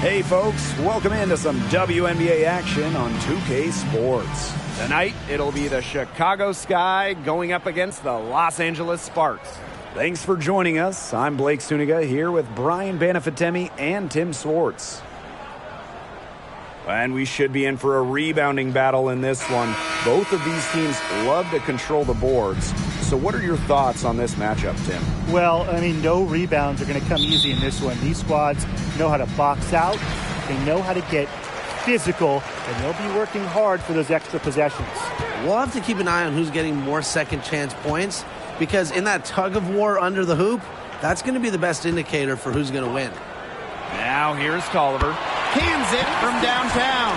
Hey folks, welcome into some WNBA action on 2K Sports. Tonight, it'll be the Chicago Sky going up against the Los Angeles Sparks. Thanks for joining us. I'm Blake Suniga here with Brian Banafitemi and Tim Swartz. And we should be in for a rebounding battle in this one. Both of these teams love to control the boards. So what are your thoughts on this matchup, Tim? Well, I mean, no rebounds are going to come easy in this one. These squads know how to box out. They know how to get physical, and they'll be working hard for those extra possessions. We'll have to keep an eye on who's getting more second chance points, because in that tug of war under the hoop, that's going to be the best indicator for who's going to win. Now here's Tolliver. Cans it from downtown.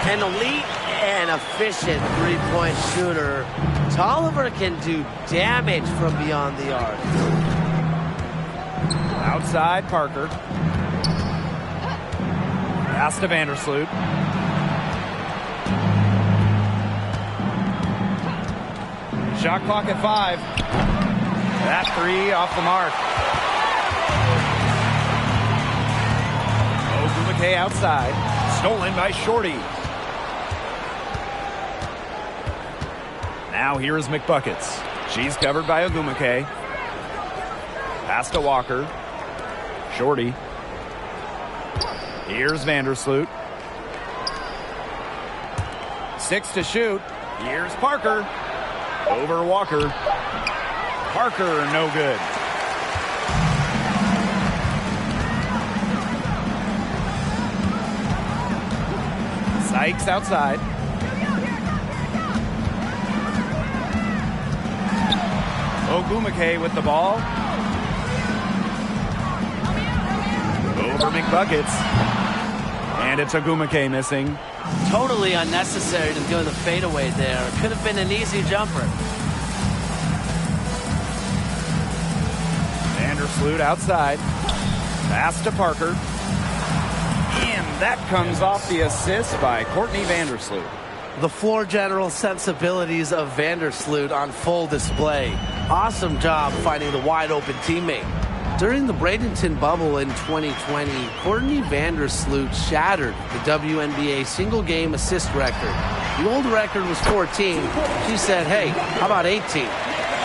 An elite and efficient three-point shooter. Tolliver can do damage from beyond the arc. Outside, Parker. Pass to Vandersloot. Shot clock at 5. That three off the mark. Ogumake outside. Stolen by Shorty. Now here is McBuckets. She's covered by Ogumake. Pass to Walker. Shorty. Here's Vandersloot. 6 to shoot. Here's Parker. Over Walker. Parker, no good. Sykes outside. Ogumake with the ball. Over McBuckets. And it's Ogumake missing. Totally unnecessary to go the fadeaway there. Could have been an easy jumper. Vandersloot outside. Pass to Parker. And that comes off the assist by Courtney Vandersloot. The floor general sensibilities of Vandersloot on full display. Awesome job finding the wide open teammate. During the Bradenton bubble in 2020, Courtney Vandersloot shattered the WNBA single game assist record. The old record was 14. She said, hey, how about 18?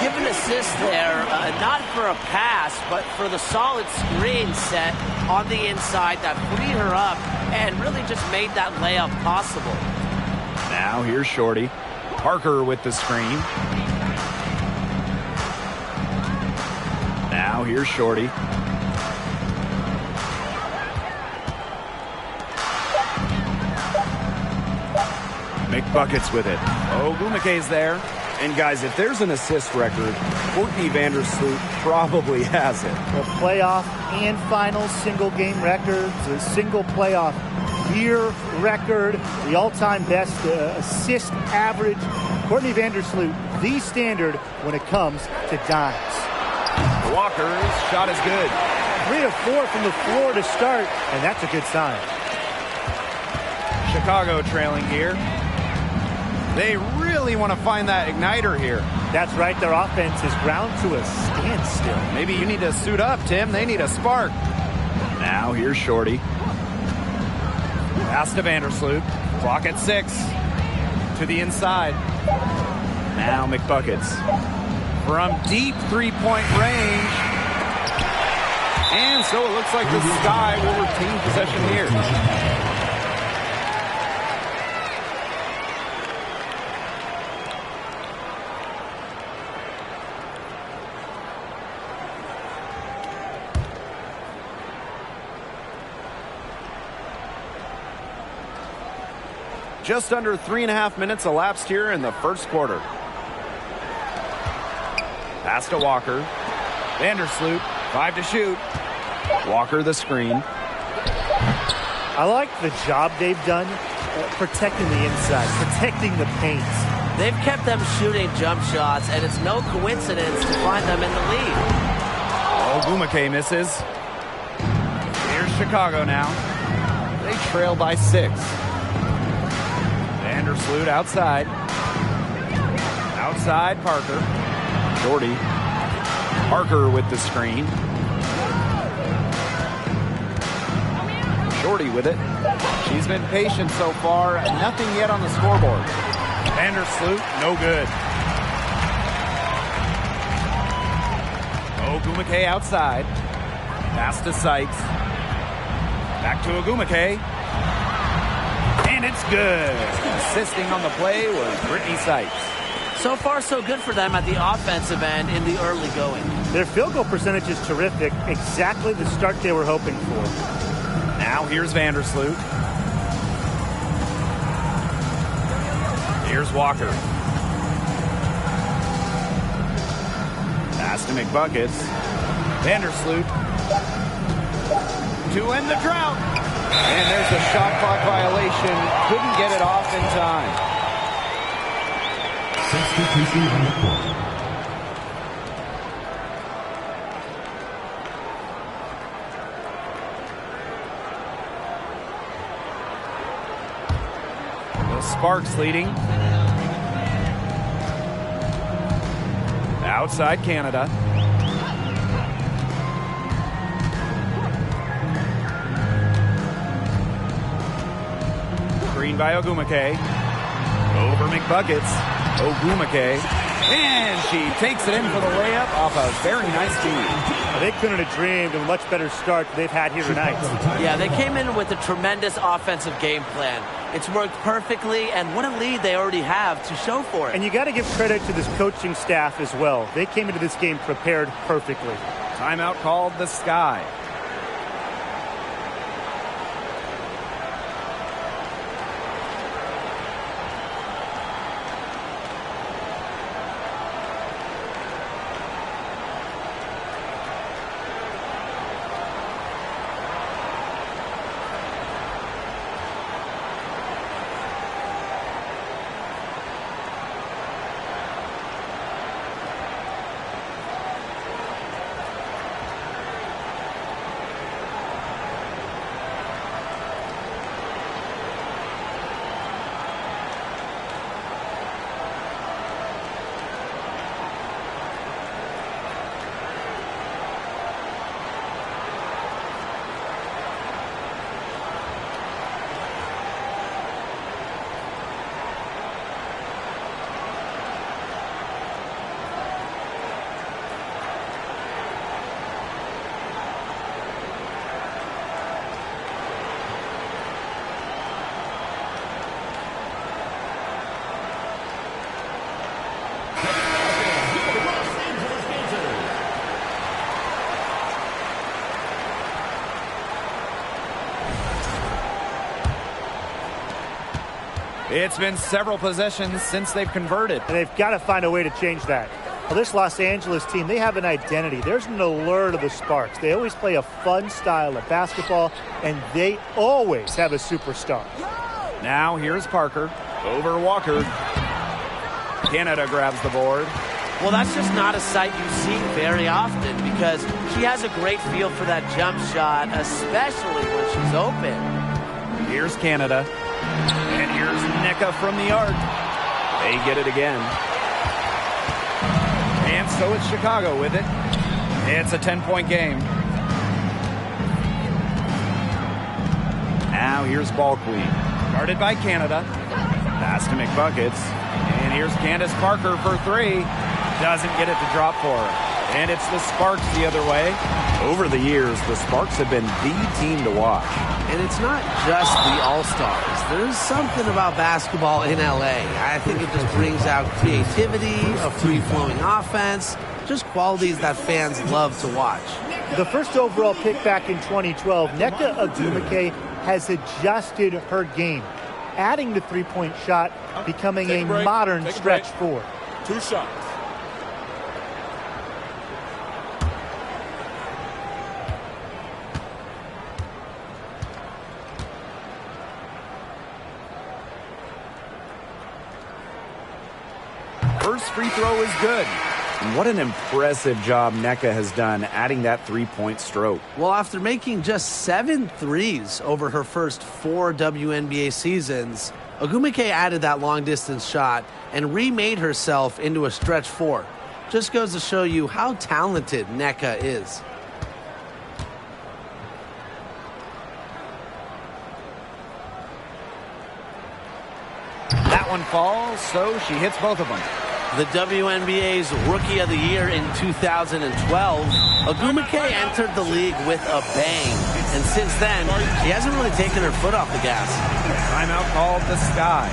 Give an assist there, not for a pass, but for the solid screen set on the inside that freed her up and really just made that layup possible. Now here's Shorty. Parker with the screen. Now here's Shorty. McBuckets with it. Ogumake's there. And guys, if there's an assist record, Courtney Vandersloot probably has it. The playoff and final single game records, a single playoff year record, the all-time best assist average. Courtney Vandersloot, the standard when it comes to dimes. Walker's shot is good. 3 of 4 from the floor to start, and that's a good sign. Chicago trailing here. They really want to find that igniter here. That's right, their offense is ground to a standstill. Maybe you need to suit up, Tim. They need a spark. Now here's Shorty. Pass to Vandersloot. Clock at 6. To the inside. Now McBuckets. From deep three-point range. And so it looks like the Sky will retain possession here. Just under 3.5 minutes elapsed here in the first quarter. Pass to Walker. Vandersloot, 5 to shoot. Walker the screen. I like the job they've done protecting the inside, protecting the paint. They've kept them shooting jump shots, and it's no coincidence to find them in the lead. Ogumake misses. Here's Chicago now. They trail by 6. Vandersloot outside. Outside, Parker. Shorty. Parker with the screen. 40 with it. She's been patient so far. Nothing yet on the scoreboard. Vandersloot, no good. Ogumake outside. Pass to Sykes. Back to Ogumake. And it's good. Assisting on the play was Brittany Sykes. So far, so good for them at the offensive end in the early going. Their field goal percentage is terrific. Exactly the start they were hoping for. Now here's Vandersloot. Here's Walker. Pass to McBuckets. Vandersloot. To end the drought. And there's a shot clock violation. Couldn't get it off in time. Substitution on the court. The Sparks leading. Outside Canada. Green by Ogumake. Over McBuckets. Ogumake. And she takes it in for the layup off a very nice feed. They couldn't have dreamed of a much better start they've had here tonight. Yeah, they came in with a tremendous offensive game plan. It's worked perfectly, and what a lead they already have to show for it. And you got to give credit to this coaching staff as well. They came into this game prepared perfectly. Timeout called the Sky. It's been several possessions since they've converted. And they've got to find a way to change that. Well, this Los Angeles team, they have an identity. There's an allure to the Sparks. They always play a fun style of basketball, and they always have a superstar. Now here's Parker. Over Walker. Canada grabs the board. Well, that's just not a sight you see very often because she has a great feel for that jump shot, especially when she's open. Here's Canada. And here's Nneka from the arc. They get it again. And so it's Chicago with it. It's a 10-point game. Now here's Balkweed. Guarded by Canada. Pass to McBuckets. And here's Candace Parker for three. Doesn't get it to drop for her. And it's the Sparks the other way. Over the years, the Sparks have been the team to watch. And it's not just the All-Stars. There's something about basketball in LA. I think it just brings out creativity, a free-flowing offense, just qualities that fans love to watch. The first overall pick back in 2012, Nneka Ogumake has adjusted her game, adding the three-point shot, becoming a modern stretch four. 2 shots. First free throw is good. And what an impressive job Nneka has done adding that three-point stroke. Well, after making just 7 threes over her first 4 WNBA seasons, Ogumake added that long-distance shot and remade herself into a stretch 4. Just goes to show you how talented Nneka is. that one falls, so she hits both of them. The WNBA's Rookie of the Year in 2012, Ogwumike entered the league with a bang. And since then, she hasn't really taken her foot off the gas. Timeout called the Sky.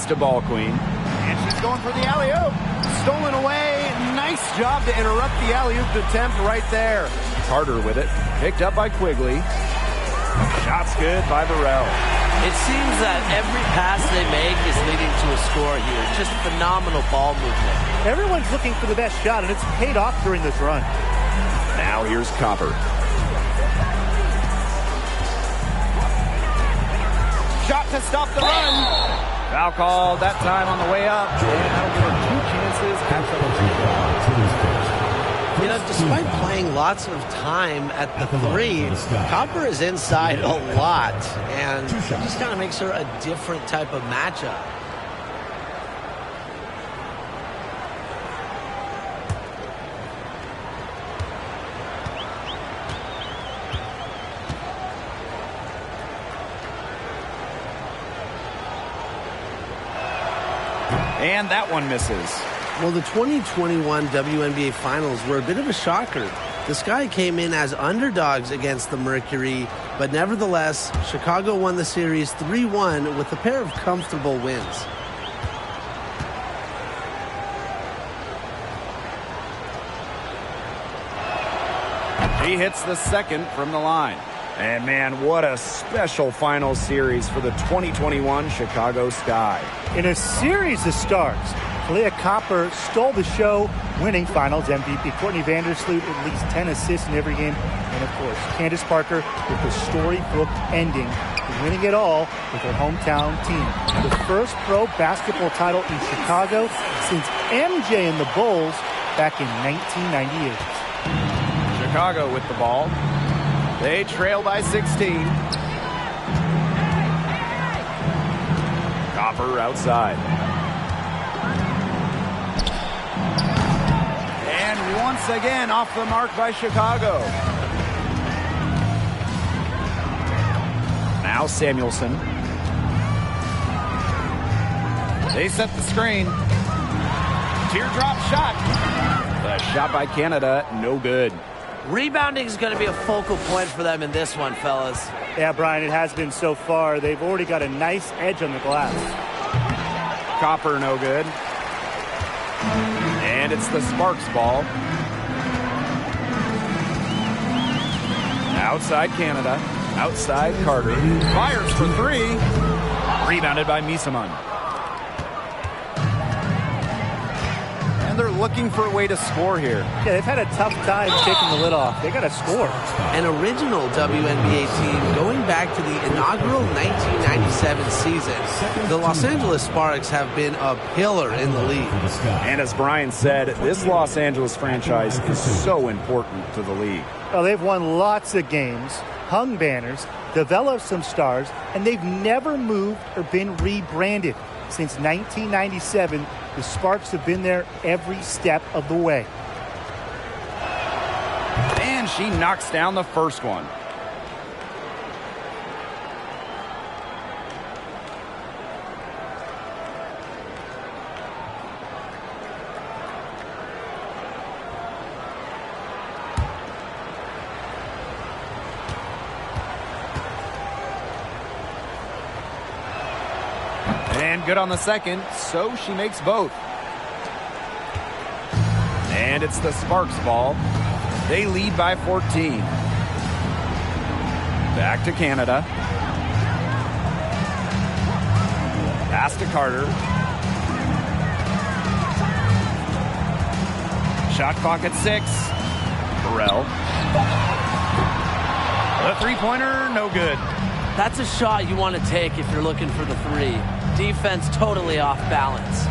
To Ball Queen. And she's going for the alley-oop. Stolen away. Nice job to interrupt the alley-oop attempt right there. Carter with it. Picked up by Quigley. Shot's good by Burrell. It seems that every pass they make is leading to a score here. Just phenomenal ball movement. Everyone's looking for the best shot, and it's paid off during this run. Now here's Copper. Shot to stop the run. Foul called that time on the way up. And that'll give her 2 chances after the You know, despite playing lots of time at the 3, Copper is inside a lot. And it just kind of makes her a different type of matchup. And that one misses. Well, the 2021 WNBA Finals were a bit of a shocker. The Sky came in as underdogs against the Mercury, but nevertheless, Chicago won the series 3-1 with a pair of comfortable wins. She hits the second from the line. And man, what a special final series for the 2021 Chicago Sky. In a series of starts, Leah Copper stole the show, winning Finals MVP. Courtney Vandersloot at least 10 assists in every game. And of course, Candace Parker with the storybook ending, winning it all with her hometown team. The first pro basketball title in Chicago since MJ and the Bulls back in 1998. Chicago with the ball. They trail by 16. Copper outside. And once again off the mark by Chicago. Now Samuelson. They set the screen. Teardrop shot. The shot by Canada, no good. Rebounding is going to be a focal point for them in this one, fellas. Yeah, Brian, it has been so far. They've already got a nice edge on the glass. Copper, no good. And it's the Sparks ball. Outside Canada. Outside Carter. Fires for 3. Rebounded by Misaman. And and they're looking for a way to score here. Yeah, they've had a tough time taking the lid off. They got to score. An original WNBA team going back to the inaugural 1997 season. The Los Angeles Sparks have been a pillar in the league. And as Brian said, this Los Angeles franchise is so important to the league. Well, they've won lots of games, hung banners, developed some stars, and they've never moved or been rebranded. Since 1997, the Sparks have been there every step of the way. And she knocks down the first one. And good on the second, so she makes both. And it's the Sparks ball. They lead by 14. Back to Canada. Pass to Carter. Shot clock at 6. Burrell. The three-pointer, no good. That's a shot you want to take if you're looking for the three. Defense totally off balance.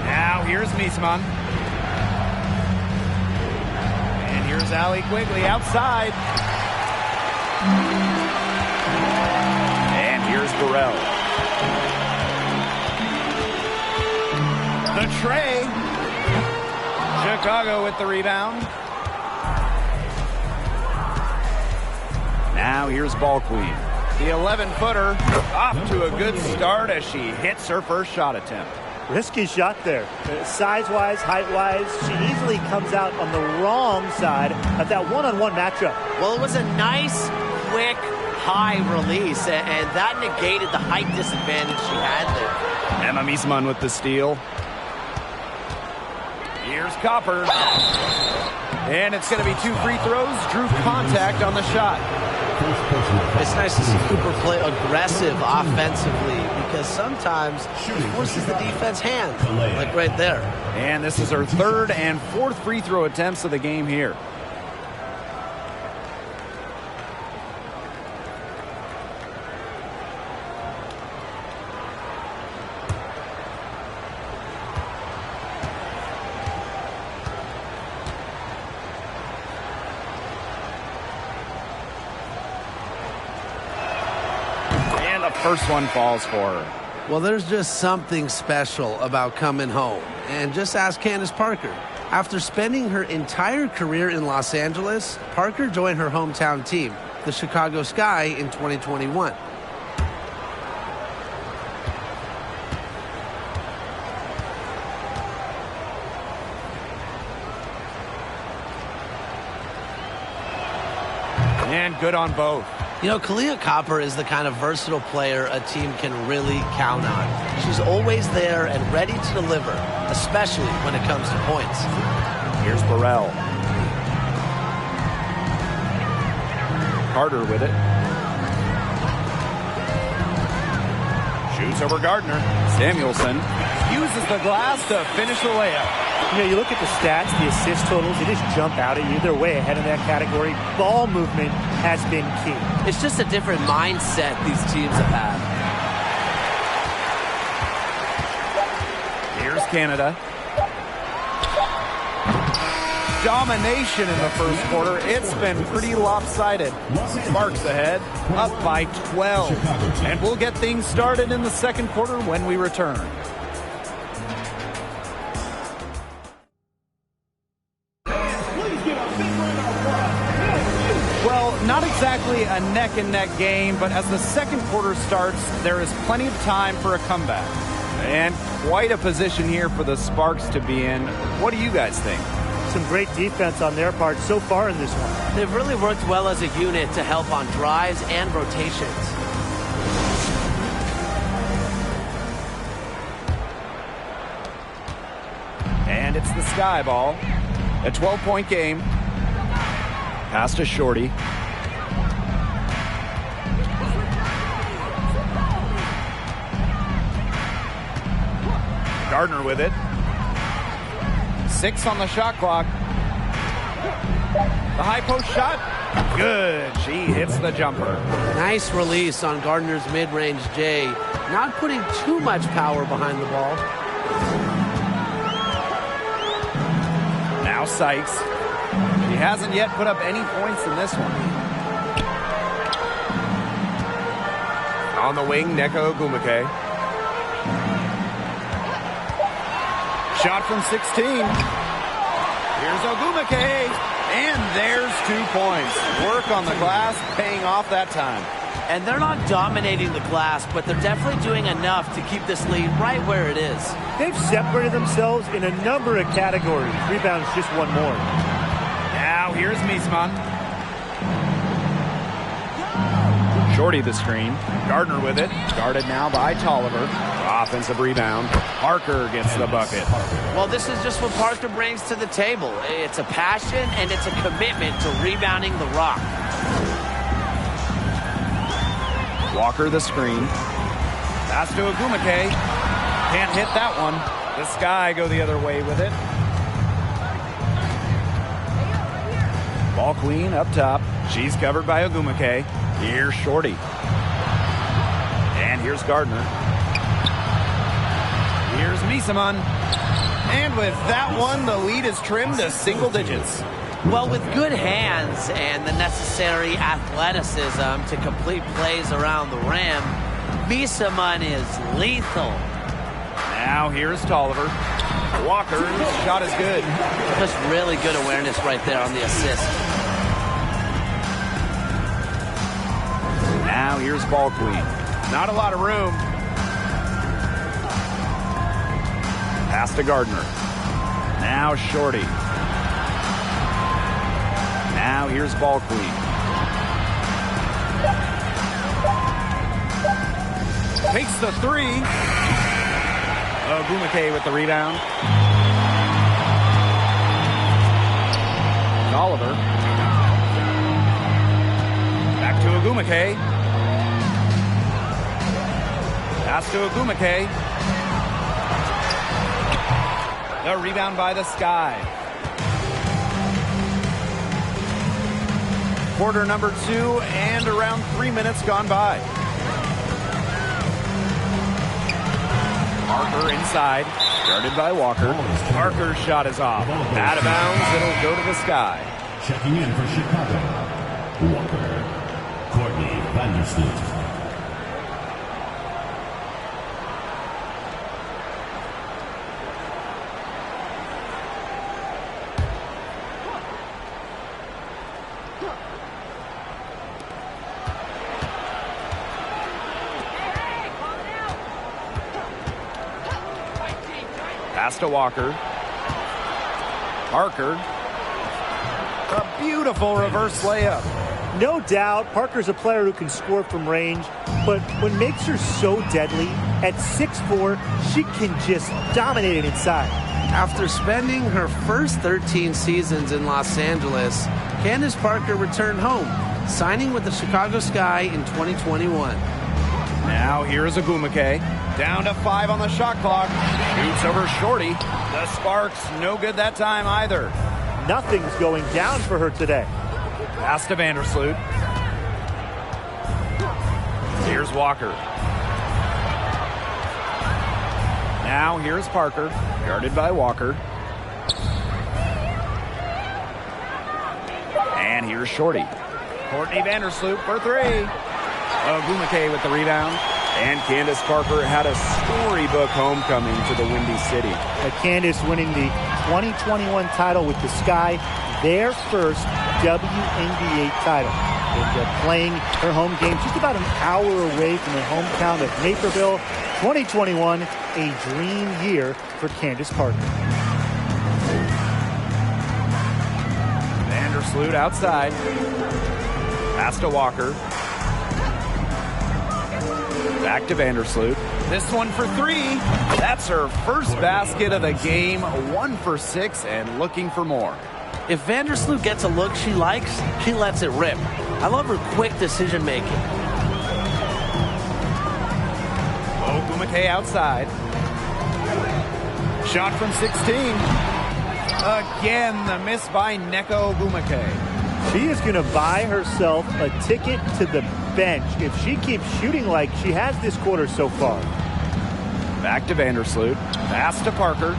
Now here's Miesman. And here's Allie Quigley outside. And here's Burrell. The tray. Chicago with the rebound. Now here's Ball Queen. The 11-footer off to a good start as she hits her first shot attempt. Risky shot there. Size-wise, height-wise, she easily comes out on the wrong side of that one-on-one matchup. Well, it was a nice, quick, high release, and that negated the height disadvantage she had there. Emma Miesman with the steal. Here's Copper. And it's going to be 2 free throws. Drew contact on the shot. It's nice to see Cooper play aggressive offensively because sometimes he forces the defense hand, like right there. And this is her 3rd and 4th free throw attempts of the game here. First one falls for her. Well, there's just something special about coming home. And just ask Candace Parker. After spending her entire career in Los Angeles, Parker joined her hometown team, the Chicago Sky, in 2021. And good on both. You know, Kalia Copper is the kind of versatile player a team can really count on. She's always there and ready to deliver, especially when it comes to points. Here's Burrell. Carter with it. Shoots over Gardner. Samuelson uses the glass to finish the layup. You know, you look at the stats, the assist totals, they just jump out at you. They're way ahead in that category. Ball movement has been key. It's just a different mindset these teams have had. Here's Canada. Domination in the first quarter. It's been pretty lopsided. Sparks ahead, up by 12. And we'll get things started in the second quarter when we return. Not exactly a neck-and-neck game, but as the second quarter starts, there is plenty of time for a comeback. And quite a position here for the Sparks to be in. What do you guys think? Some great defense on their part so far in this one. They've really worked well as a unit to help on drives and rotations. And it's the Sky ball. A 12-point game. Pass to Shorty. Gardner with it. 6 on the shot clock. The high post shot. Good. She hits the jumper. Nice release on Gardner's mid-range J. Not putting too much power behind the ball. Now Sykes. She hasn't yet put up any points in this one. On the wing, Neko Ogumake. Shot from 16. Here's Ogumake. And there's 2 points. Work on the glass, paying off that time. And they're not dominating the glass, but they're definitely doing enough to keep this lead right where it is. They've separated themselves in a number of categories. Rebounds just one more. Now here's Miesman. Shorty the screen. Gardner with it. Guarded now by Tolliver. Offensive rebound. Parker gets the bucket. Well, this is just what Parker brings to the table. It's a passion and it's a commitment to rebounding the rock. Walker the screen. Pass to Ogumake. Can't hit that one. The Sky go the other way with it. Ball queen up top. She's covered by Ogumake. Here's Shorty. And here's Gardner. Here's Miesman. And with that one, the lead is trimmed to single digits. Well, with good hands and the necessary athleticism to complete plays around the rim, Miesman is lethal. Now here's Tolliver. Walker's shot is good. Just really good awareness right there on the assist. Now here's Ball Queen. Not a lot of room. Pass to Gardner. Now Shorty. Now here's Ball Queen. Takes the 3. Ogumake with the rebound. Tolliver. Back to Ogumake. Pass to Ogumake. The rebound by the Sky. Quarter number 2 and around 3 minutes gone by. Parker inside, guarded by Walker. Parker's shot is off. Out of bounds, it'll go to the Sky. Checking in for Chicago, Walker, Courtney Vandersloot. Pass to Walker. Parker. A beautiful reverse layup. No doubt, Parker's a player who can score from range, but what makes her so deadly, at 6'4", she can just dominate it inside. After spending her first 13 seasons in Los Angeles, Candace Parker returned home, signing with the Chicago Sky in 2021. Now here's Ogumake. Down to 5 on the shot clock. Shoots over Shorty. The Sparks, no good that time either. Nothing's going down for her today. Pass to Vandersloot. Here's Walker. Now here's Parker, guarded by Walker. And here's Shorty. Courtney Vandersloot for 3. Ogumake with the rebound. And Candace Parker had a storybook homecoming to the Windy City. Candace winning the 2021 title with the Sky, their first WNBA title. And playing her home game just about an hour away from their hometown of Naperville. 2021, a dream year for Candace Parker. Vandersloot outside. Pass to Walker. Back to Vandersloot. This one for 3. That's her first basket of the game. 1 for 6 and looking for more. If Vandersloot gets a look she likes, she lets it rip. I love her quick decision making. Ogumake outside. Shot from 16. Again, the miss by Neko Ogumake. She is going to buy herself a ticket to the bench if she keeps shooting like she has this quarter so far. Back to Vandersloot. Pass to Parker.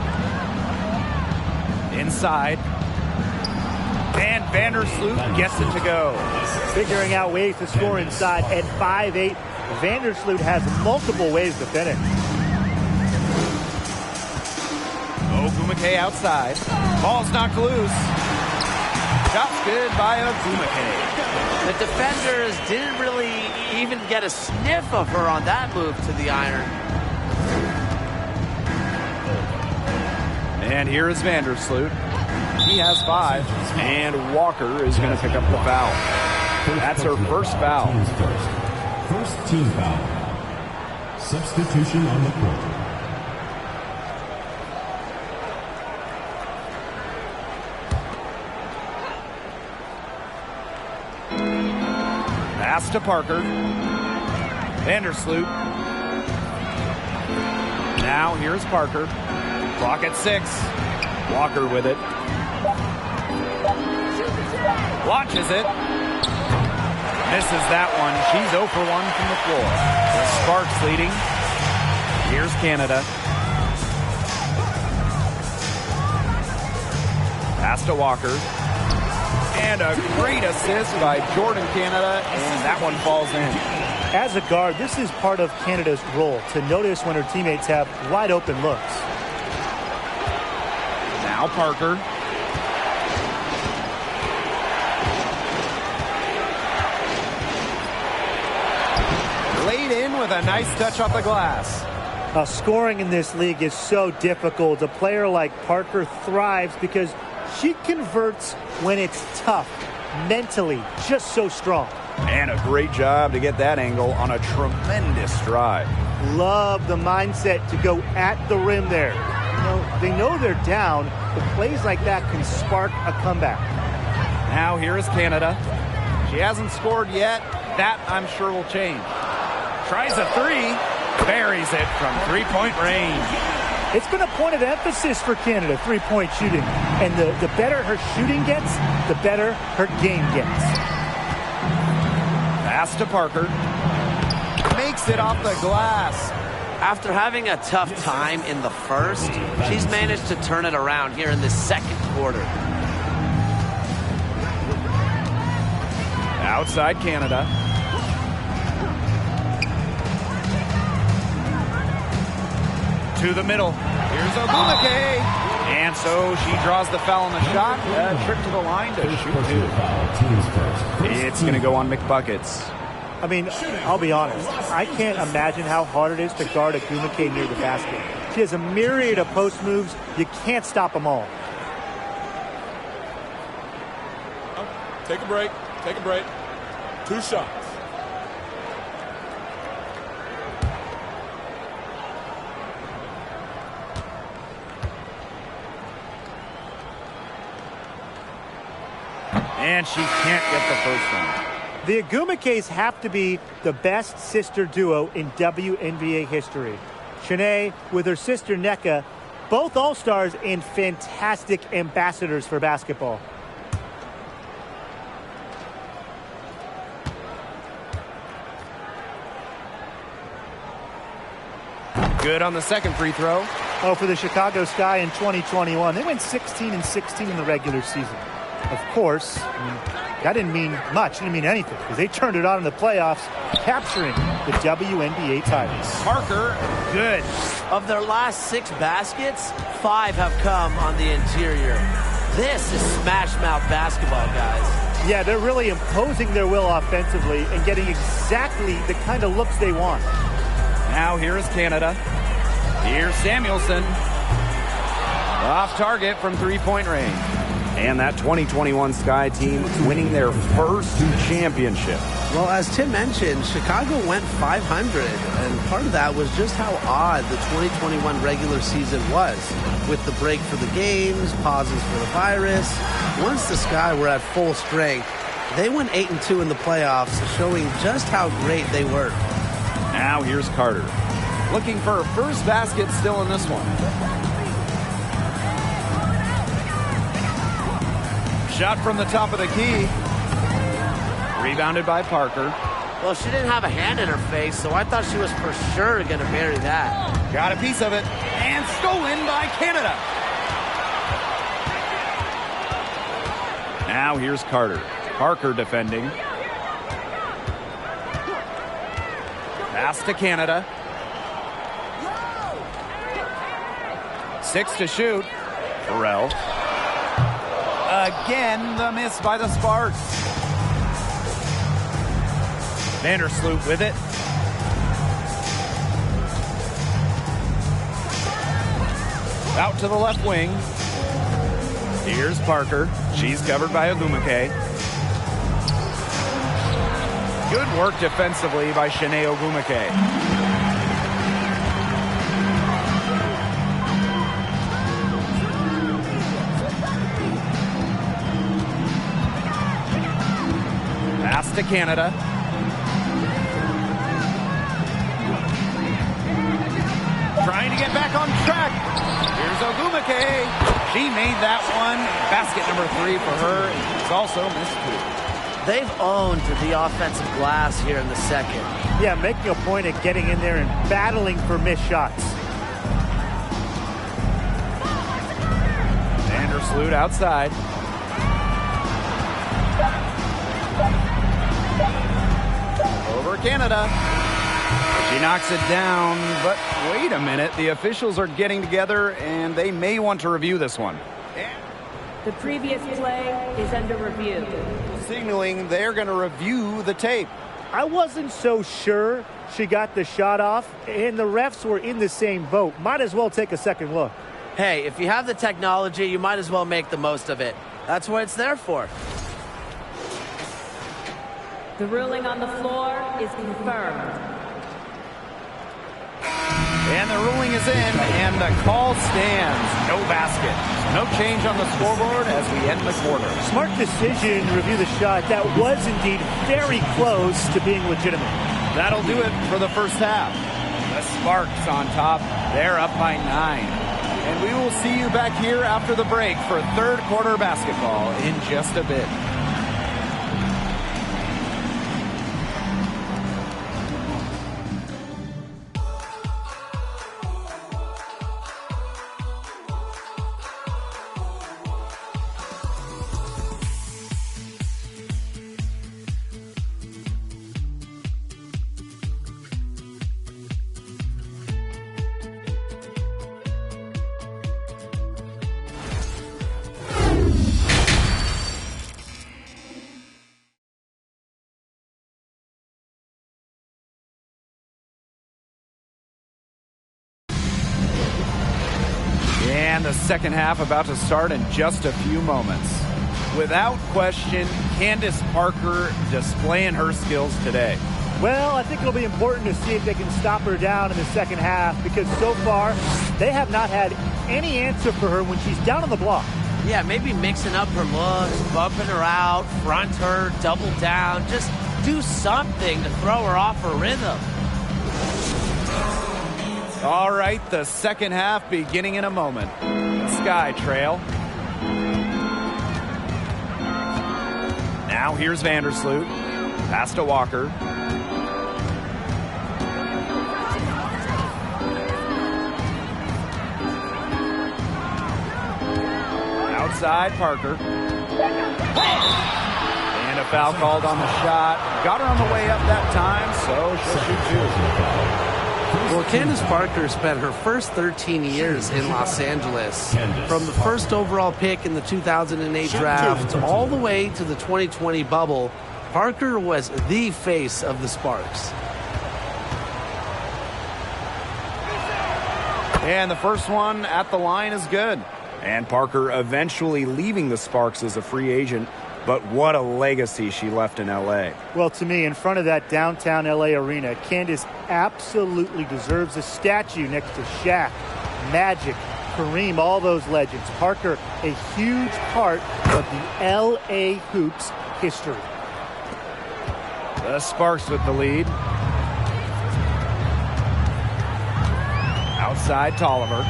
Inside. And Vandersloot gets it to go. Figuring out ways to score inside at 5'8". Vandersloot has multiple ways to finish. Ogumake outside. Ball's knocked loose. Shot's good by Ogumake. The defenders didn't really even get a sniff of her on that move to the iron. And here is Vandersloot. He has 5. And Walker is going to pick up the foul. That's her first foul. First team foul. Substitution on the court. Pass to Parker. Vandersloot. Now here's Parker. Clock at 6. Walker with it. Launches it. Misses that one. She's 0 for 1 from the floor. The Sparks leading. Here's Canada. Pass to Walker. And a great assist by Jordan Canada, and that one falls in. As a guard, this is part of Canada's role, to notice when her teammates have wide open looks. Now Parker. Laid in with a nice touch off the glass. Scoring in this league is so difficult. A player like Parker thrives because she converts when it's tough. Mentally, just so strong. And a great job to get that angle on a tremendous drive. Love the mindset to go at the rim there. You know, they know they're down, but plays like that can spark a comeback. Now here is Canada. She hasn't scored yet. That, I'm sure, will change. Tries a 3. Buries it from three-point range. It's been a point of emphasis for Canada, three-point shooting. And the better her shooting gets, the better her game gets. Pass to Parker. Makes it off the glass. After having a tough time in the first, she's managed to turn it around here in the second quarter. Outside Canada. To the middle. Here's Ogumake. And so she draws the foul on the shot. Trip to the line to shoot 2. It's going to go on McBuckets. I mean, I'll be honest. I can't imagine how hard it is to guard Ogumake near the basket. She has a myriad of post moves. You can't stop them all. Take a break. Take a break. 2 shots. And she can't get the first one. The Ogumakes have to be the best sister duo in WNBA history. Shanae with her sister Nneka, both all-stars and fantastic ambassadors for basketball. Good on the second free throw. Oh, for the Chicago Sky in 2021. They went 16-16 in the regular season. Of course, that didn't mean much. It didn't mean anything because they turned it on in the playoffs, capturing the WNBA titles. Parker, good. Of their last 6 baskets, 5 have come on the interior. This is smash mouth basketball, guys. Yeah, they're really imposing their will offensively and getting exactly the kind of looks they want. Now here is Canada. Here's Samuelson. Off target from three-point range. And that 2021 Sky team winning their first championship. Well, as Tim mentioned, Chicago went 500, and part of that was just how odd the 2021 regular season was, with the break for the games, pauses for the virus. Once the Sky were at full strength, they went 8-2 in the playoffs, showing just how great they were. Now here's Carter. Looking for her first basket still in this one. shot from the top of the key. Rebounded by Parker. Well, she didn't have a hand in her face, so I thought she was for sure going to bury that. Got a piece of it. And stolen by Canada. Now here's Carter. Parker defending. Pass to Canada. 6 to shoot. Burrell. Again, the miss by the Sparks. Vandersloot with it. Out to the left wing. Here's Parker. She's covered by Ogumake. Good work defensively by Shanae Ogumake. Pass to Canada. Trying to get back on track. Here's Ogumake. She made that one. Basket number 3 for her. It's also missed 2. They've owned the offensive glass here in the second. Yeah, making a point of getting in there and battling for missed shots. Vandersloot outside. Over Canada. She knocks it down, but wait a minute. The officials are getting together, and they may want to review this one. The previous play is under review. Signaling they're going to review the tape. I wasn't so sure she got the shot off, and the refs were in the same boat. Might as well take a second look. Hey, if you have the technology, you might as well make the most of it. That's what it's there for. The ruling on the floor is confirmed. And the ruling is in, and the call stands. No basket. No change on the scoreboard as we end the quarter. Smart decision to review the shot. That was indeed very close to being legitimate. That'll do it for the first half. The Sparks on top. They're up by 9. And we will see you back here after the break for third quarter basketball in just a bit. And the second half about to start in just a few moments. Without question, Candace Parker displaying her skills today. Well, I think it'll be important to see if they can stop her down in the second half, because so far they have not had any answer for her when she's down on the block. Yeah, maybe mixing up her looks, bumping her out, front her, double down. Just do something to throw her off her rhythm. All right, the second half beginning in a moment. Sky trail. Now here's Vandersloot. Pass to Walker. Outside Parker. And a foul called on the shot. Got her on the way up that time, so she'll shoot 2. Well, Candace Parker spent her first 13 years in Los Angeles. From the first overall pick in the 2008 draft all the way to the 2020 bubble, Parker was the face of the Sparks. And the first one at the line is good. And Parker eventually leaving the Sparks as a free agent. But what a legacy she left in L.A. Well, to me, in front of that downtown L.A. arena, Candace absolutely deserves a statue next to Shaq, Magic, Kareem, all those legends. Parker, a huge part of the L.A. Hoops history. The Sparks with the lead. Outside Tolliver.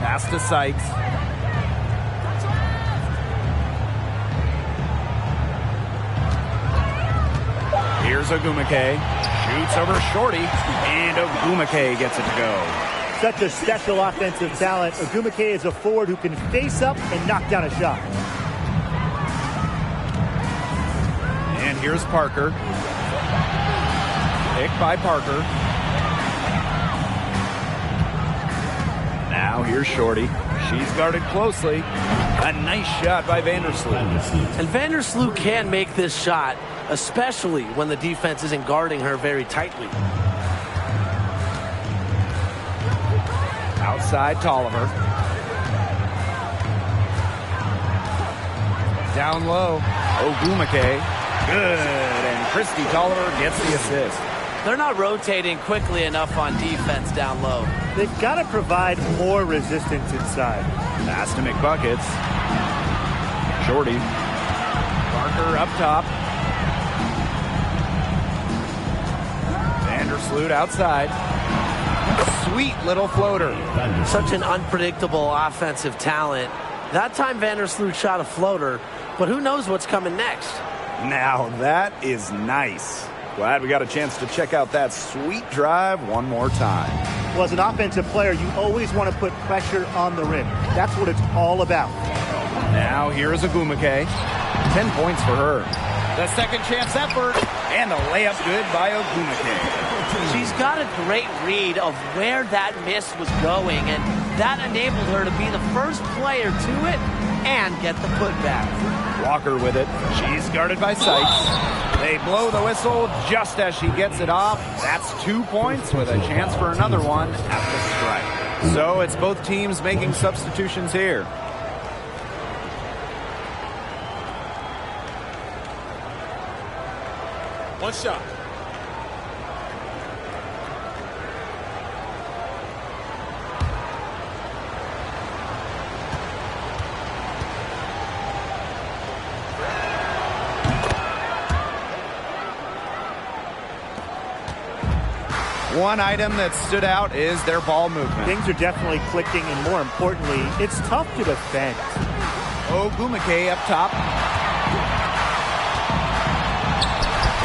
Pass to Sykes. Here's Ogumake. Shoots over Shorty. And Ogumake gets it to go. Such a special offensive talent. Ogumake is a forward who can face up and knock down a shot. And here's Parker. Picked by Parker. Now here's Shorty. She's guarded closely. A nice shot by Vandersloot. And Vandersloot can make this shot, especially when the defense isn't guarding her very tightly. Outside Tolliver. Down low. Ogumake. Good. And Christy Tolliver gets the assist. They're not rotating quickly enough on defense down low. They've got to provide more resistance inside. Pass to McBuckets. Shorty. Parker up top. Vandersloot outside. Sweet little floater. Such an unpredictable offensive talent. That time Vandersloot shot a floater, but who knows what's coming next? Now that is nice. Glad we got a chance to check out that sweet drive one more time. Well, as an offensive player, you always want to put pressure on the rim. That's what it's all about. Now here's Ogumake. 10 points for her. The second chance effort. And the layup good by Ogumake. She's got a great read of where that miss was going, and that enabled her to be the first player to it and get the putback. Walker with it. She's guarded by Sykes. They blow the whistle just as she gets it off. That's 2 points with a chance for another one at the strike. So it's both teams making substitutions here. One shot. One item that stood out is their ball movement. Things are definitely clicking, and more importantly, it's tough to defend. Ogumake up top.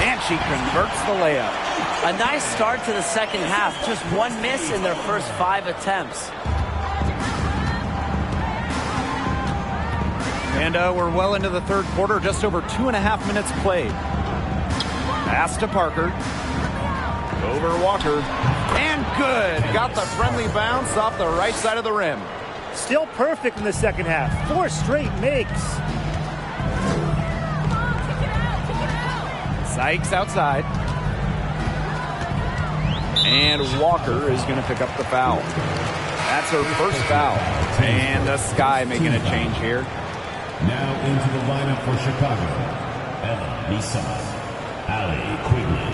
And she converts the layup. A nice start to the second half. Just one miss in their first 5 attempts. And we're well into the third quarter, just over 2.5 minutes played. Pass to Parker. Over Walker. And good. Got the friendly bounce off the right side of the rim. Still perfect in the second half. 4 straight makes. Sykes outside. And Walker is going to pick up the foul. That's her first foul. And the Sky making a change here. Now into the lineup for Chicago. Ella Nissan. Allie Quigley.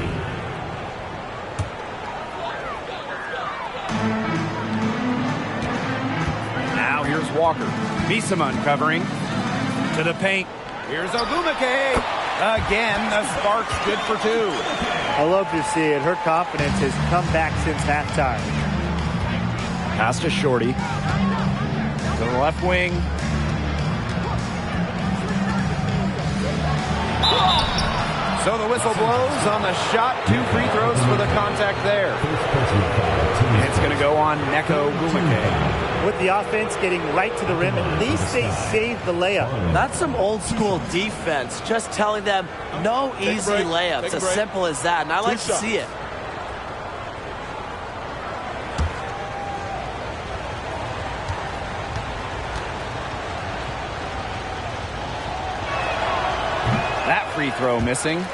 Now here's Walker. Bissamon covering. To the paint. Here's Ogumake. Again, the Sparks good for 2. I love to see it. Her confidence has come back since halftime. Pass to Shorty. To the left wing. So the whistle blows on the shot. 2 free throws for the contact there. And it's going to go on Neko Ogumake. With the offense getting right to the rim, at least they saved the layup. That's some old school defense. Just telling them no easy layups. As simple as that. And I like to see it. That free throw missing.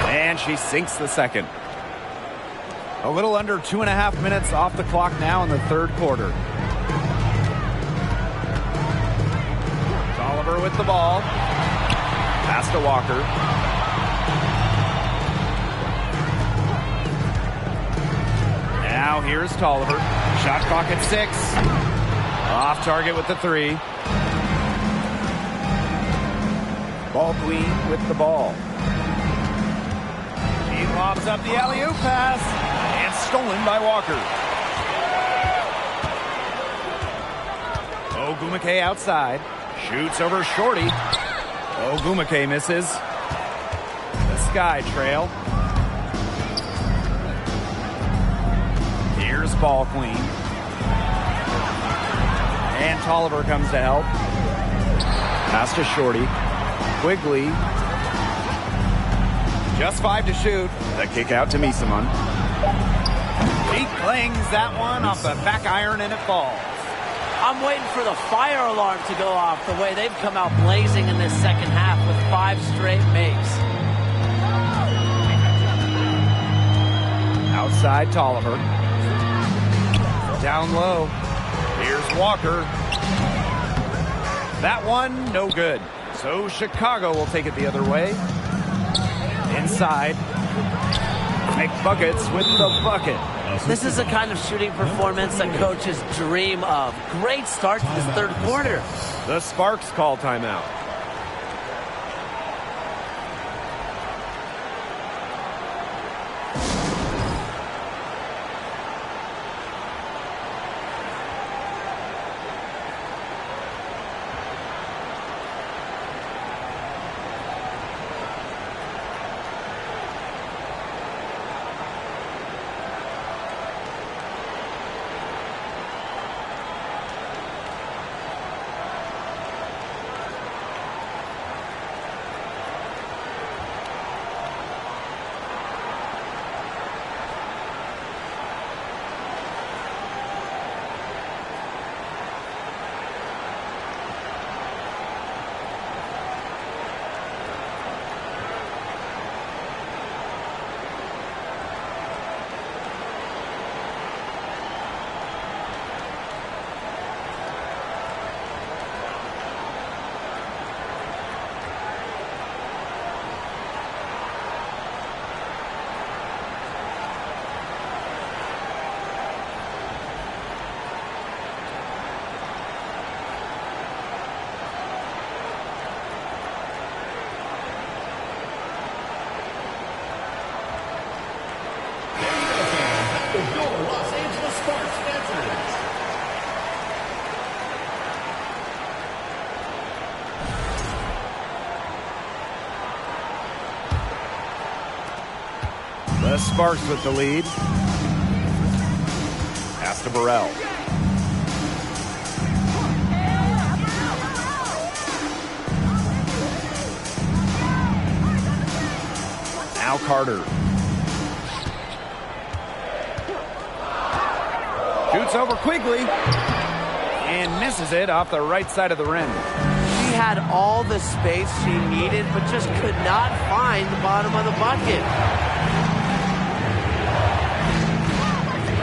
And she sinks the second. A little under 2.5 minutes off the clock now in the third quarter. Tolliver with the ball. Pass to Walker. Now here's Tolliver. Shot clock at 6. Off target with the 3. Ball queen with the ball. He lobs up the alley-oop pass. And stolen by Walker. Ogumake outside. Shoots over Shorty. Ogumake misses. The Sky trail. Here's ball queen. And Tolliver comes to help. Pass to Shorty. Quigley. Just 5 to shoot. The kick out to Misaman. He clings that one off the back iron and it falls. I'm waiting for the fire alarm to go off the way they've come out blazing in this second half with 5 straight makes. Outside Tolliver. Down low. Here's Walker. That one, no good. So Chicago will take it the other way. Inside. Make buckets with the bucket. This is the kind of shooting performance that coaches dream of. Great start to this third quarter. The Sparks call timeout. The Sparks with the lead. Pass to Burrell. Now Carter. Shoots over Quigley. And misses it off the right side of the rim. She had all the space she needed, but just could not find the bottom of the bucket.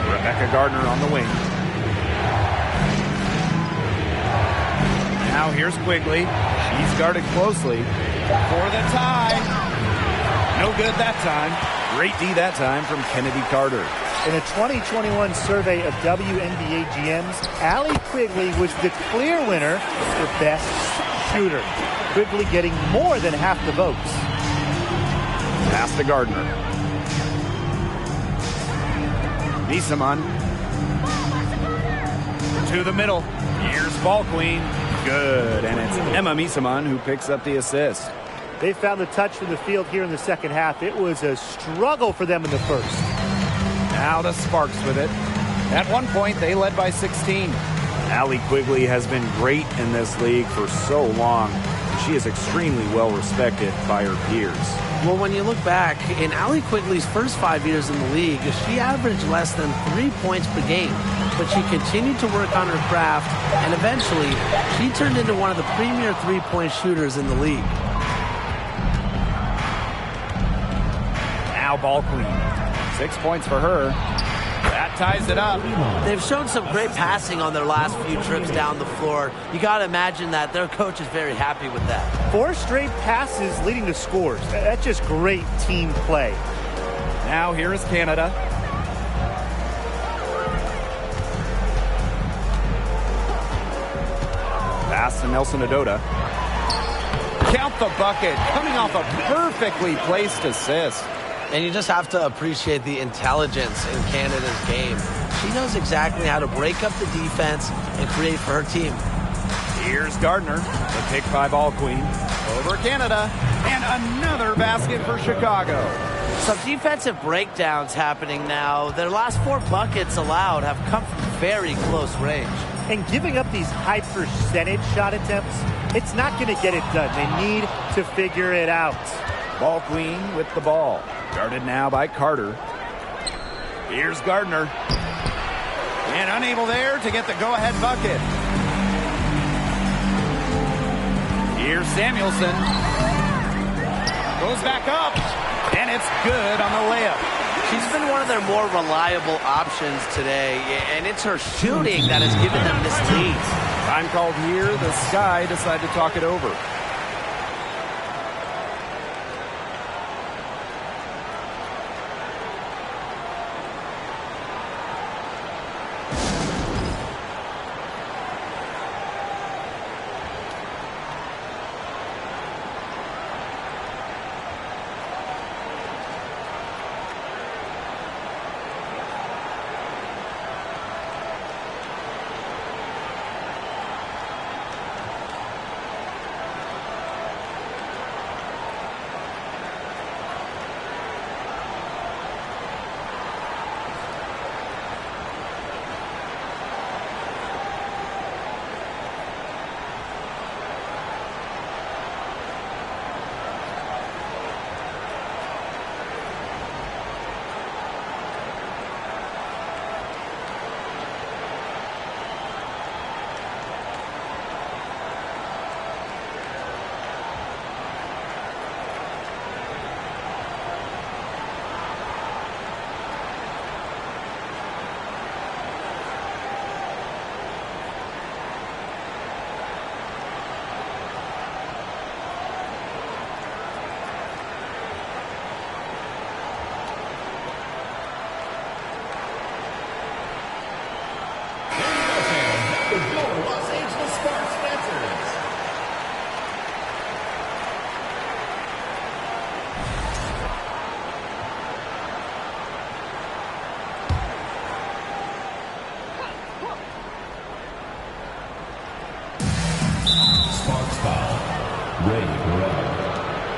Rebecca Gardner on the wing. Now here's Quigley. She's guarded closely for the tie. No good that time. Great D that time from Kennedy Carter. In a 2021 survey of WNBA GMs, Allie Quigley was the clear winner for best shooter. Quigley getting more than half the votes. Pass to Gardner. Misaman to the middle. Here's ball queen. Good. And it's Emma Misaman who picks up the assist. They found the touch from the field here in the second half. It was a struggle for them in the first. Now the Sparks with it. At one point, they led by 16. Allie Quigley has been great in this league for so long. She is extremely well respected by her peers. Well, when you look back, in Allie Quigley's first 5 years in the league, she averaged less than 3 points per game. But she continued to work on her craft, and eventually, she turned into one of the premier three-point shooters in the league. Now ball queen. 6 points for her. That ties it up. They've shown some great passing on their last few trips down the floor. You got to imagine that their coach is very happy with that. 4 straight passes leading to scores. That's just great team play. Now here is Canada. Pass to Nelson Adota. Count the bucket, coming off a perfectly placed assist. And you just have to appreciate the intelligence in Canada's game. She knows exactly how to break up the defense and create for her team. Here's Gardner, the pick by Ball Queen. Over Canada, and another basket for Chicago. Some defensive breakdowns happening now. Their last 4 buckets allowed have come from very close range. And giving up these high percentage shot attempts, it's not going to get it done. They need to figure it out. Ball Queen with the ball. Guarded now by Carter. Here's Gardner. And unable there to get the go-ahead bucket. Here's Samuelson. Goes back up. And it's good on the layup. She's been one of their more reliable options today, and it's her shooting that has given them this lead. Time called here. The Sky decide to talk it over.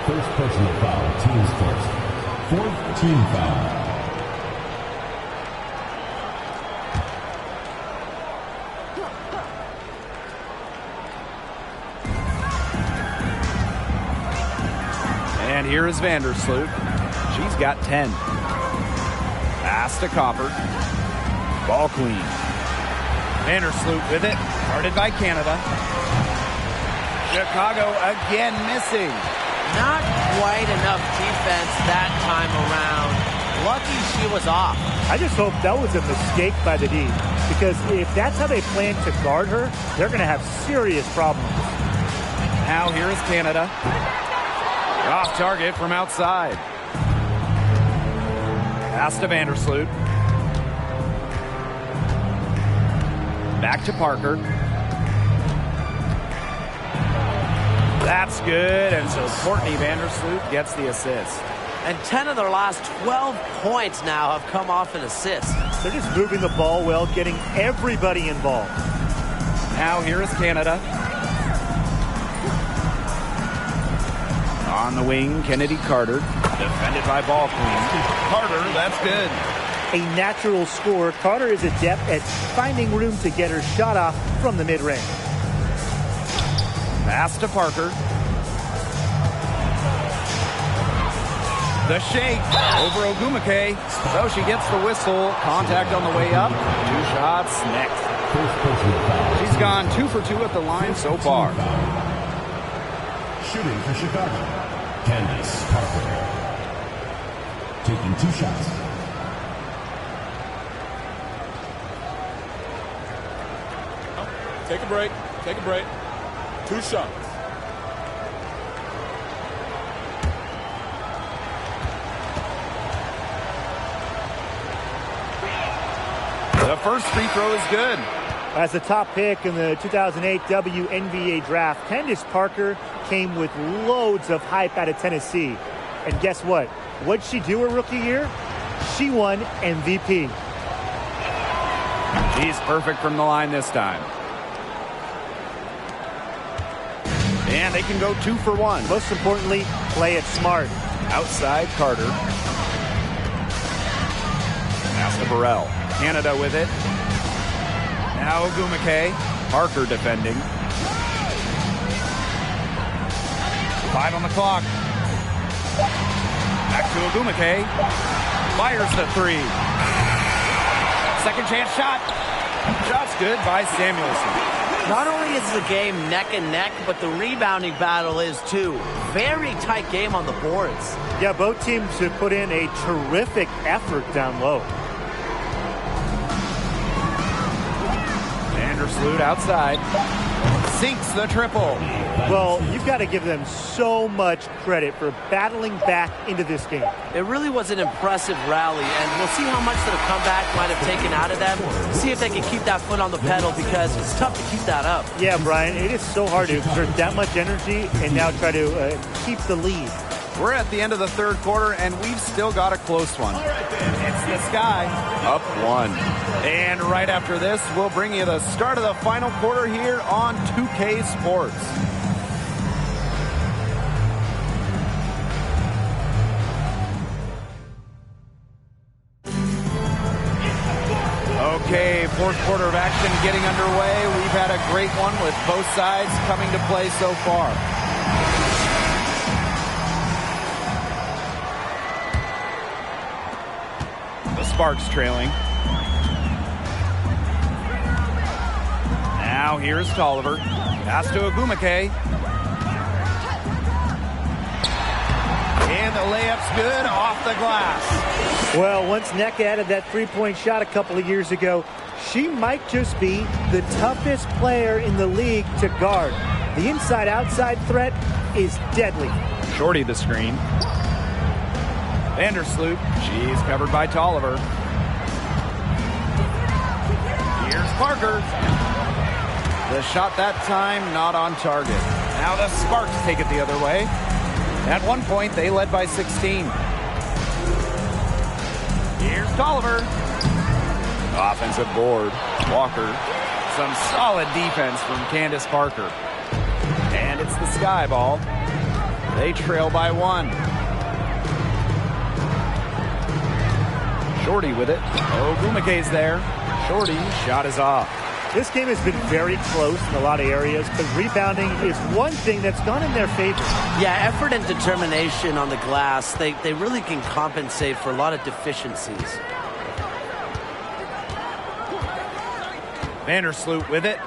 First personal foul, team's first. 4th team foul. And here is Vandersloot. She's got 10. Pass to Copper. Ball Queen. Vandersloot with it. Guarded by Canada. Chicago again missing. Not quite enough defense that time around. Lucky she was off. I just hope that was a mistake by the D, because if that's how they plan to guard her, they're going to have serious problems. Now here is Canada. Off target from outside. Pass to Vandersloot. Back to Parker. That's good, and so Courtney Vandersloot gets the assist. And 10 of their last 12 points now have come off an assist. They're just moving the ball well, getting everybody involved. Now here is Canada. On the wing, Kennedy Carter. Defended by Ball Queen. Carter, that's good. A natural scorer, Carter is adept at finding room to get her shot off from the mid-range. Pass to Parker. The shake over Ogumake. So she gets the whistle. Contact on the way up. 2 shots next. She's gone 2 for 2 at the line so far. Shooting for Chicago, Candace Parker. Taking 2 shots. Take a break. Take a break. 2 shots. The first free throw is good. As the top pick in the 2008 WNBA draft, Candace Parker came with loads of hype out of Tennessee. And guess what? What'd she do her rookie year? She won MVP. She's perfect from the line this time. And they can go 2 for 1. Most importantly, play it smart. Outside Carter. Pass to Burrell. Canada with it. Now Ogumake. Parker defending. 5 on the clock. Back to Ogumake. Fires the 3. Second chance shot. Shot's good by Samuelson. Not only is the game neck and neck, but the rebounding battle is too. Very tight game on the boards. Yeah, both teams have put in a terrific effort down low. Vandersloot outside. Sinks the triple. Well, you've got to give them so much credit for battling back into this game. It really was an impressive rally, and we'll see how much the comeback might have taken out of them. See if they can keep that foot on the pedal, because it's tough to keep that up. Yeah, Brian, it is so hard to exert that much energy and now try to keep the lead. We're at the end of the third quarter, and we've still got a close one. It's the Sky up 1. And right after this, we'll bring you the start of the final quarter here on 2K Sports. Okay, fourth quarter of action getting underway. We've had a great one with both sides coming to play so far. The Sparks trailing. Now here's Tolliver. Pass to Ogumake. And the layup's good off the glass. Well, once Nneka added that three-point shot a couple of years ago, she might just be the toughest player in the league to guard. The inside-outside threat is deadly. Shorty the screen. Vandersloot. She's covered by Tolliver. Here's Parker. The shot that time not on target. Now the Sparks take it the other way. At one point, they led by 16. Here's Tolliver. Offensive board. Walker. Some solid defense from Candace Parker. And it's the Sky ball. They trail by 1. Shorty with it. Ogumake's there. Shorty shot is off. This game has been very close in a lot of areas, but rebounding is one thing that's gone in their favor. Yeah, effort and determination on the glass, they really can compensate for a lot of deficiencies. Vandersloot with it.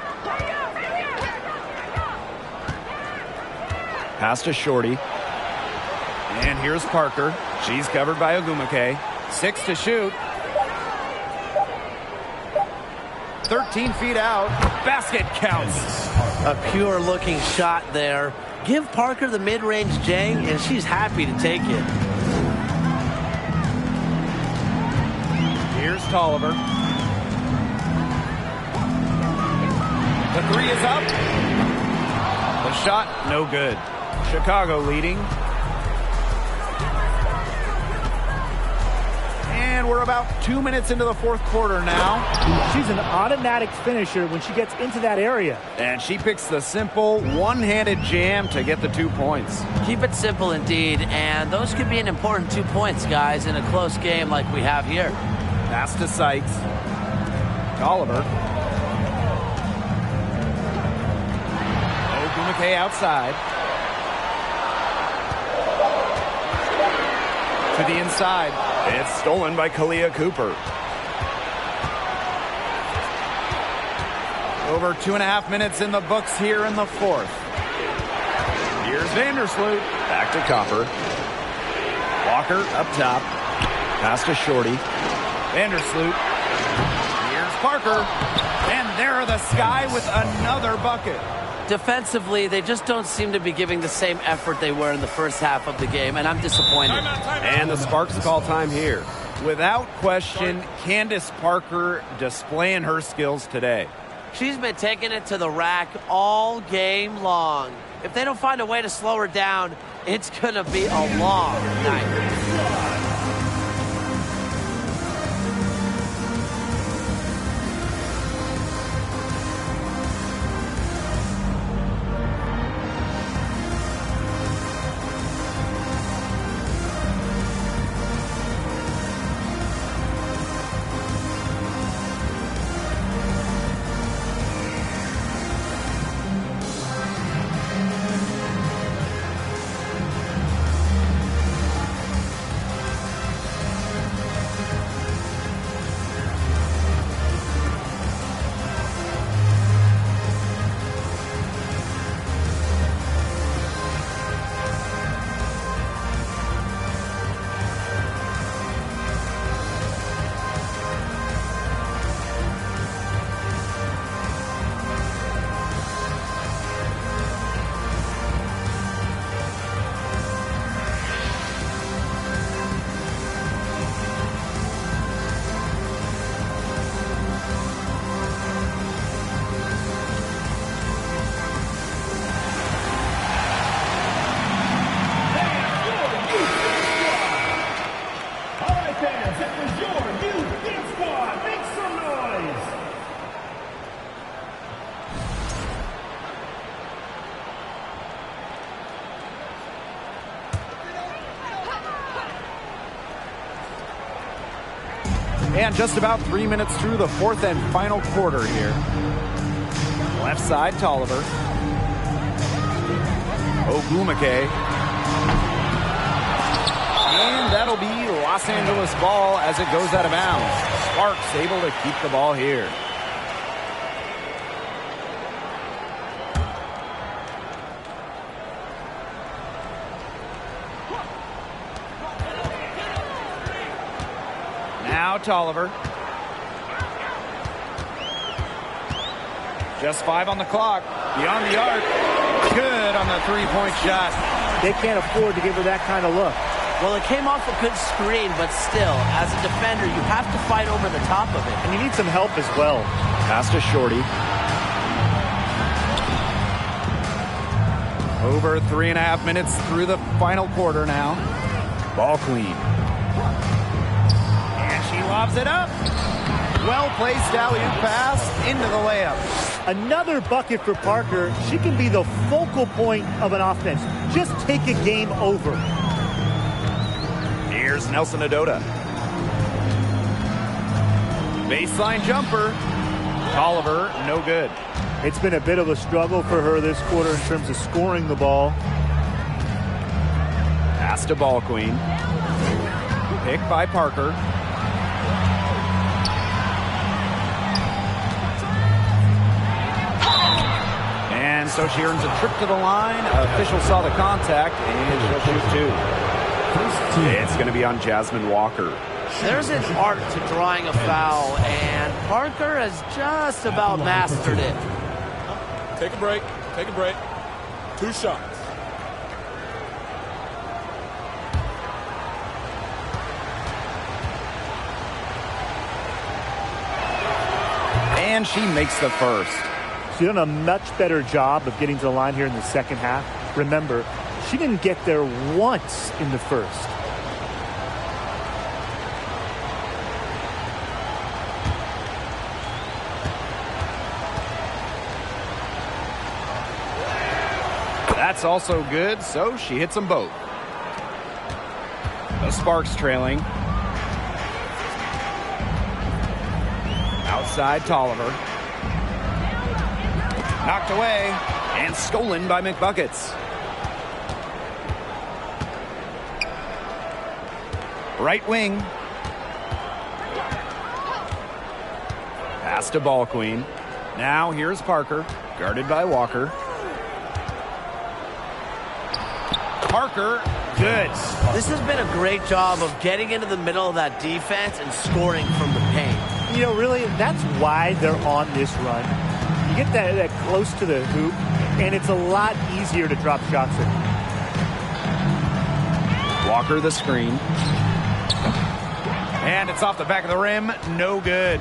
Pass to Shorty. And here's Parker. She's covered by Ogumake. 6 to shoot. 13 feet out. Basket counts. A pure looking shot there. Give Parker the mid-range jang, and she's happy to take it. Here's Tolliver. The 3 is up. The shot, no good. Chicago leading. And we're about 2 minutes into the fourth quarter now. She's an automatic finisher when she gets into that area. And she picks the simple one-handed jam to get the 2 points. Keep it simple indeed, and those could be an important 2 points, guys, in a close game like we have here. Pass to Sykes. Tolliver. Ogumake outside. To the inside. It's stolen by Kalia Cooper. Over 2.5 minutes in the books here in the fourth. Here's Vandersloot. Back to Copper. Walker up top. Pass to Shorty. Vandersloot. Here's Parker. And there are the Sky with another bucket. Defensively, they just don't seem to be giving the same effort they were in the first half of the game, and I'm disappointed. And the Sparks call time here. Without question, Candace Parker displaying her skills today. She's been taking it to the rack all game long. If they don't find a way to slow her down, it's going to be a long night. And just about 3 minutes through the fourth and final quarter here. Left side, Tolliver. Ogumake. And that'll be Los Angeles ball as it goes out of bounds. Sparks able to keep the ball here. Now Tolliver. Just 5 on the clock. Beyond the arc. Good on the three-point shot. They can't afford to give her that kind of look. Well, it came off a good screen, but still, as a defender, you have to fight over the top of it. And you need some help as well. Pass to Shorty. Over 3.5 minutes through the final quarter now. Ball clean. And she lobs it up. Well-placed alley-oop pass into the layup. Another bucket for Parker. She can be the focal point of an offense. Just take a game over. Here's Nelson Adota. Baseline jumper. Tolliver, no good. It's been a bit of a struggle for her this quarter in terms of scoring the ball. Pass to Ball Queen. Pick by Parker. And so she earns a trip to the line. Official saw the contact, and she'll shoot two. It's going to be on Jasmine Walker. There's an art to drawing a foul, and Parker has just about mastered it. Take a break. Take a break. 2 shots. And she makes the first. She's done a much better job of getting to the line here in the second half. Remember, she didn't get there once in the first. That's also good, so she hits them both. The Sparks trailing. Outside Tolliver. Knocked away and stolen by McBuckets. Right wing. Pass to Ball Queen. Now here's Parker, guarded by Walker. Parker, good. This has been a great job of getting into the middle of that defense and scoring from the paint. You know, really, that's why they're on this run. You get that close to the hoop, and it's a lot easier to drop shots in. Walker the screen. And it's off the back of the rim. No good.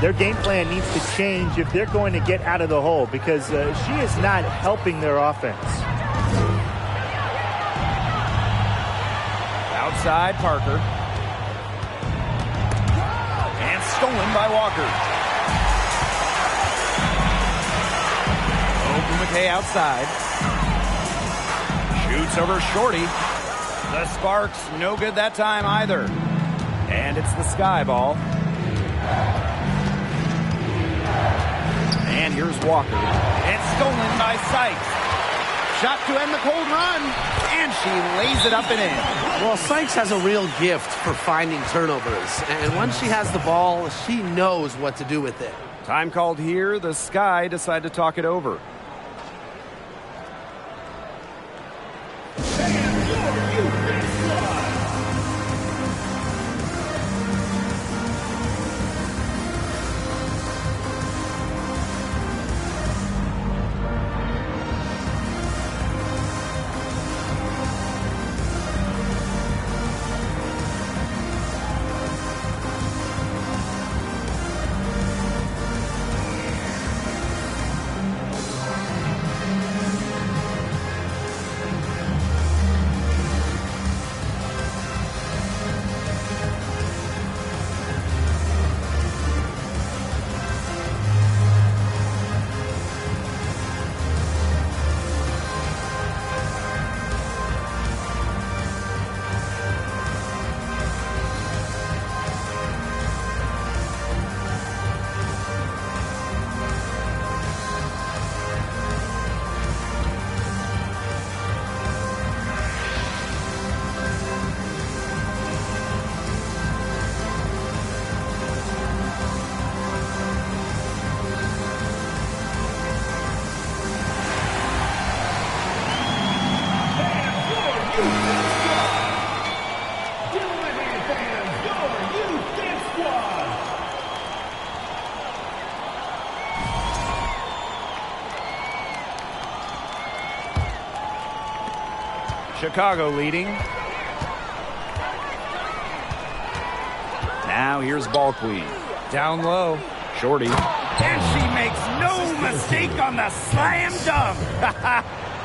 Their game plan needs to change if they're going to get out of the hole, because she is not helping their offense. Outside Parker. And stolen by Walker. McKay outside. Shoots over Shorty. The Sparks, no good that time either. And it's the Sky ball. And here's Walker. And stolen by Sykes. Shot to end the cold run. And she lays it up and in. Well, Sykes has a real gift for finding turnovers. And once she has the ball, she knows what to do with it. Time called here. The Sky decide to talk it over. Chicago leading. Now here's Ball Queen. Down low. Shorty. And she makes no mistake on the slam dunk.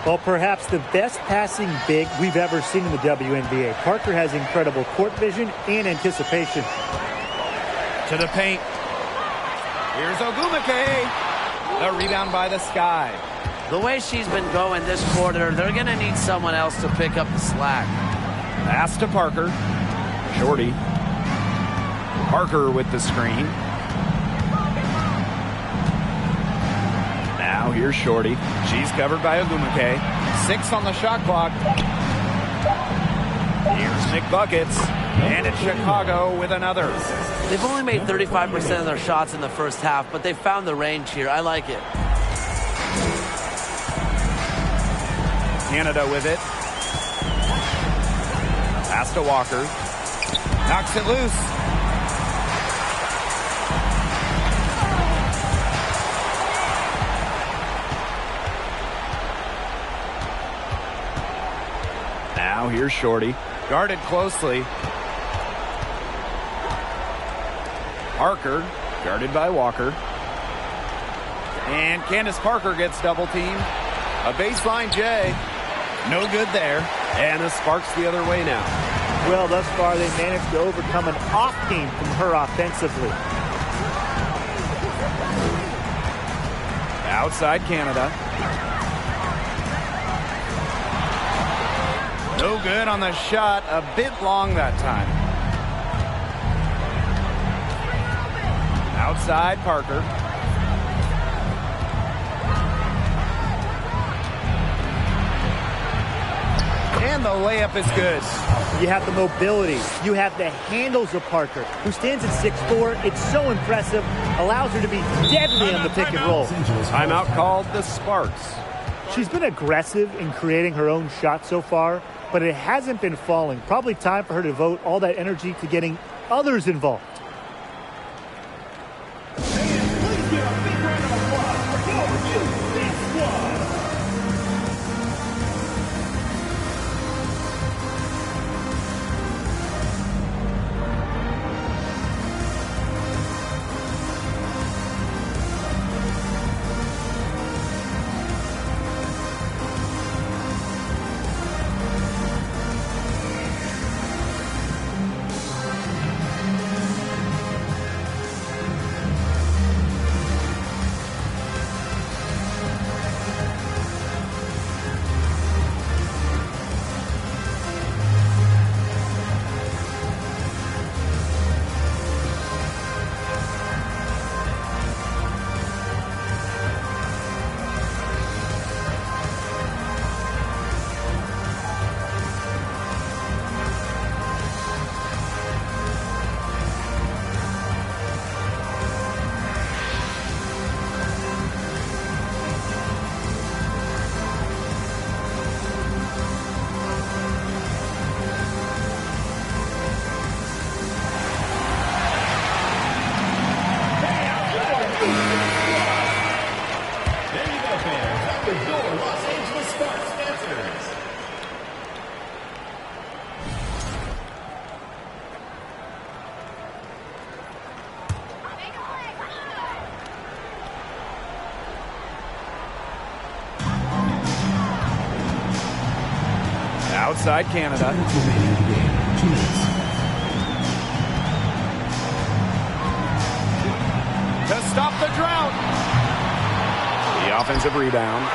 Well, perhaps the best passing big we've ever seen in the WNBA. Parker has incredible court vision and anticipation. To the paint. Here's Ogumake. The rebound by the Sky. The way she's been going this quarter, they're going to need someone else to pick up the slack. Pass to Parker. Shorty. Parker with the screen. Now here's Shorty. She's covered by Ogumake. 6 on the shot clock. Here's Nick Buckets. And it's Chicago with another. They've only made 35% of their shots in the first half, but they found the range here. I like it. Canada with it. Pass to Walker. Knocks it loose. Now here's Shorty. Guarded closely. Parker, guarded by Walker. And Candace Parker gets double teamed. A baseline J. No good there. And the Sparks the other way now. Well, thus far they managed to overcome an off game from her offensively. Outside Canada. No good on the shot. A bit long that time. Outside Parker. And the layup is good. You have the mobility. You have the handles of Parker, who stands at 6'4". It's so impressive. Allows her to be deadly on the pick and roll. Timeout called the Sparks. She's been aggressive in creating her own shot so far, but it hasn't been falling. Probably time for her to devote all that energy to getting others involved. Outside Canada. Remaining in the game. 2 minutes. To stop the drought. The offensive rebound.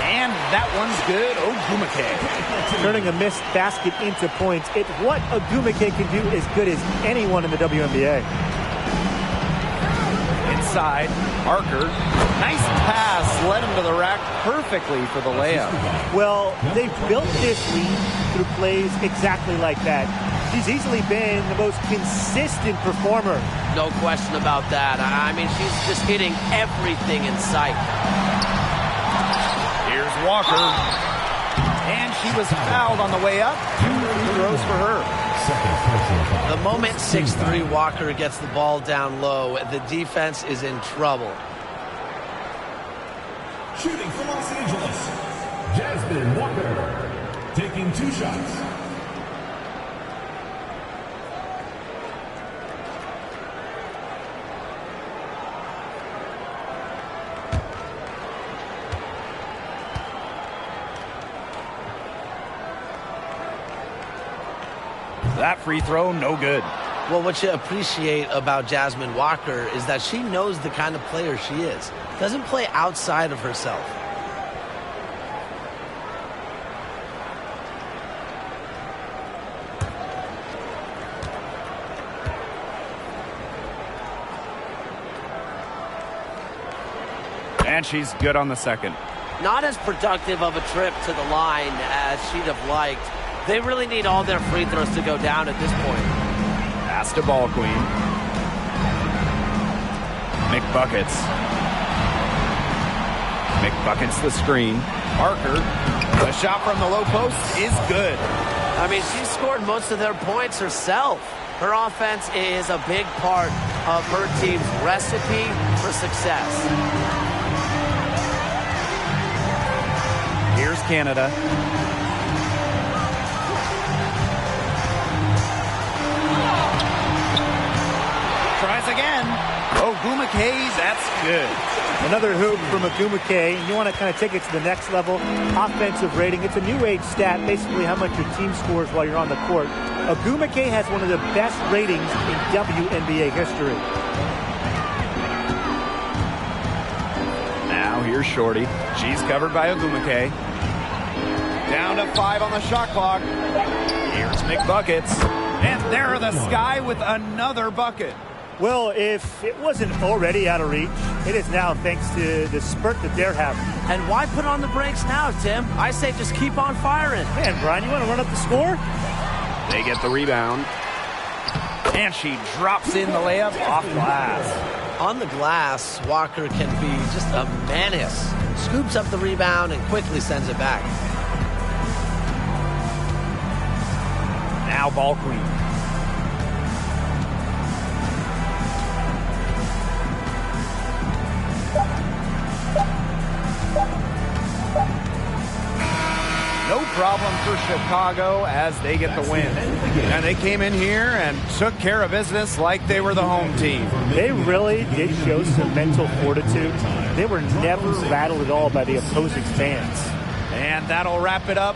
And that one's good. Ogumake. Turning a missed basket into points. It's what Ogumake can do as good as anyone in the WNBA. Inside, Parker. Nice pass. Led him to the rack perfectly for the layup. Well, they've built this lead through plays exactly like that. She's easily been the most consistent performer. No question about that. I mean, she's just hitting everything in sight. Here's Walker. And she was fouled on the way up. 2 free throws for her. Second The moment 6'3" Walker gets the ball down low, the defense is in trouble. Shooting for Los Angeles, Jasmine Walker. Taking 2 shots. That free throw, no good. Well, what you appreciate about Jasmine Walker is that she knows the kind of player she is. Doesn't play outside of herself. And she's good on the second. Not as productive of a trip to the line as she'd have liked. They really need all their free throws to go down at this point. Pass to Ball Queen. McBuckets. McBuckets the screen. Parker. The shot from the low post is good. I mean, she scored most of their points herself. Her offense is a big part of her team's recipe for success. Here's Canada. Tries again. Ogumake, that's good. Another hoop from Ogumake. You want to kind of take it to the next level. Offensive rating. It's a new age stat, basically how much your team scores while you're on the court. Ogumake has one of the best ratings in WNBA history. Now here's Shorty. She's covered by Ogumake. Down to 5 on the shot clock. Here's McBuckets. And there the Sky with another bucket. Well, if it wasn't already out of reach, it is now thanks to the spurt that they're having. And why put on the brakes now, Tim? I say just keep on firing. Man, Brian, you want to run up the score? They get the rebound. And she drops in the layup off glass. On the glass, Walker can be just a menace. Scoops up the rebound and quickly sends it back. Now Ball Queen. No problem for Chicago as they get the win. And they came in here and took care of business like they were the home team. They really did show some mental fortitude. They were never rattled at all by the opposing fans. And that'll wrap it up